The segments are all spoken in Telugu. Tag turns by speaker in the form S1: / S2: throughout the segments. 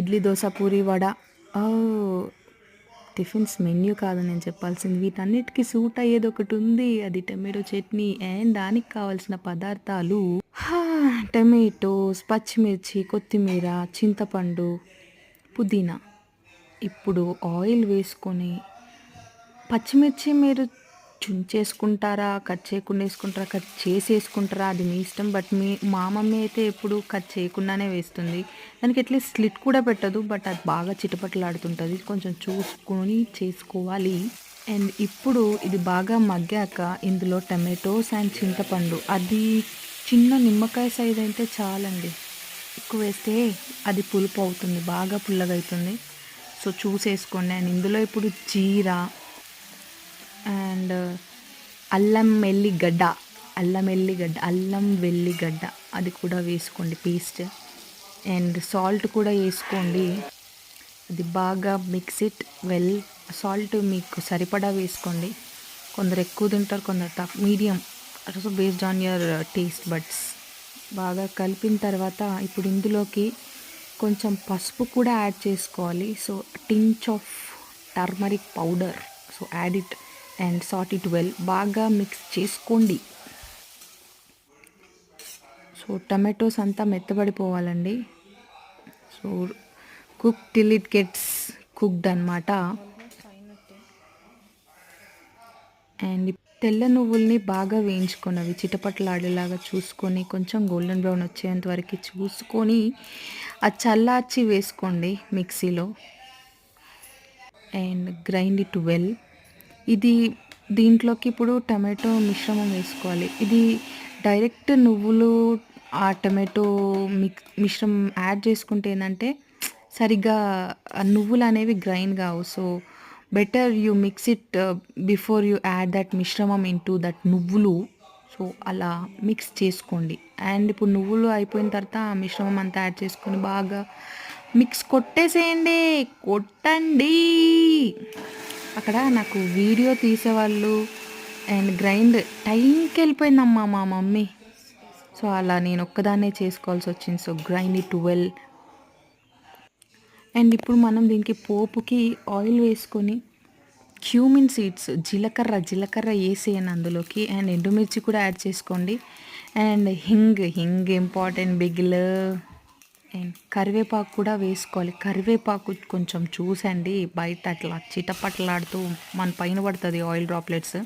S1: ఇడ్లీ, దోస, పూరి, వడ. టిఫిన్స్ మెన్యూ కాదు నేను చెప్పాల్సింది. వీటన్నిటికీ సూట్ అయ్యేది ఒకటి ఉంది, అది టమాటో చట్నీ. అండ్ దానికి కావాల్సిన పదార్థాలు టమాటోస్, పచ్చిమిర్చి, కొత్తిమీర, చింతపండు, పుదీనా. ఇప్పుడు ఆయిల్ వేసుకొని పచ్చిమిర్చి మీరు చుంచేసుకుంటారా, కట్ చేయకుండా వేసుకుంటారా, కట్ చేసి వేసుకుంటారా, అది మీ ఇష్టం. బట్ మా మమ్మీ అయితే ఎప్పుడు కట్ చేయకుండానే వేస్తుంది. దానికి అట్లీస్ట్ స్లిట్ కూడా పెట్టదు, బట్ అది బాగా చిటపటలాడుతుంటుంది. కొంచెం చూసుకొని చేసుకోవాలి. అండ్ ఇప్పుడు ఇది బాగా మగ్గాక ఇందులో టమాటోస్ అండ్ చింతపండు, అది చిన్న నిమ్మకాయ సైజ్ అయితే చాలండి. ఎక్కువ వేస్తే అది పులుపు అవుతుంది, బాగా పుల్లగా అవుతుంది. సో చూసేసుకోండి. అండ్ ఇందులో ఇప్పుడు జీరా అండ్ అల్లం వెల్లిగడ్డ అది కూడా వేసుకోండి పేస్ట్. అండ్ సాల్ట్ కూడా వేసుకోండి. అది బాగా మిక్స్ ఇట్ వెల్. సాల్ట్ మీకు సరిపడా వేసుకోండి. కొందరు ఎక్కువ తింటారు, కొందరు తక్కువ, medium. So based on your taste buds. బాగా కలిపిన తర్వాత ఇప్పుడు ఇందులోకి కొంచెం పసుపు కూడా యాడ్ చేసుకోవాలి. So pinch of turmeric powder. So add it and salt it well. బాగా మిక్స్ చేసుకోండి. సో టమాటోస్ అంతా మెత్తబడిపోవాలండి. So cook till it gets cooked అనమాట. అండ్ తెల్ల నువ్వుల్ని బాగా వేయించుకొని అవి చిటపటలాడేలాగా చూసుకొని కొంచెం గోల్డెన్ బ్రౌన్ వచ్చేంత వరకు చూసుకొని అది చల్లార్చి వేసుకోండి మిక్సీలో. And grind it well. దీంట్లోకి ఇప్పుడు టమాటో మిశ్రమం వేసుకోవాలి. ఇది డైరెక్ట్ నువ్వులు ఆ టమాటో మిశ్రమం యాడ్ చేసుకుంటే ఏంటంటే సరిగ్గా నువ్వులు అనేవి గ్రైండ్ కావు. So better you mix it before you add that మిశ్రమం ఇన్ టు దట్ నువ్వులు. సో అలా మిక్స్ చేసుకోండి. అండ్ ఇప్పుడు నువ్వులు అయిపోయిన తర్వాత ఆ మిశ్రమం అంతా యాడ్ చేసుకొని బాగా మిక్స్ కొట్టేసేయండి, కొట్టండి. అక్కడ నాకు వీడియో తీసేవాళ్ళు అండ్ గ్రైండ్ టైంకి వెళ్ళిపోయిందమ్మా మా మమ్మీ. సో అలా నేను ఒక్కదాన్నే చేసుకోవాల్సి వచ్చింది. So grind it well. And ఇప్పుడు మనం దీనికి పోపుకి ఆయిల్ వేసుకొని క్యూమిన్ సీడ్స్, జీలకర్ర వేసేయండి అందులోకి. అండ్ ఎండుమిర్చి కూడా యాడ్ చేసుకోండి. And hinge important Bigil. And కరివేపాకు కూడా వేసుకోవాలి. కరివేపాకు కొంచెం చూసండి, బయట అట్లా చిటపటలాడుతూ మన పైన పడుతుంది ఆయిల్ డ్రాప్లెట్స్.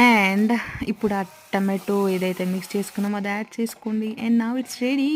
S1: అండ్ ఇప్పుడు ఆ టమాటో ఏదైతే మిక్స్ చేసుకున్నామో అది యాడ్ చేసుకోండి. And now it's ready.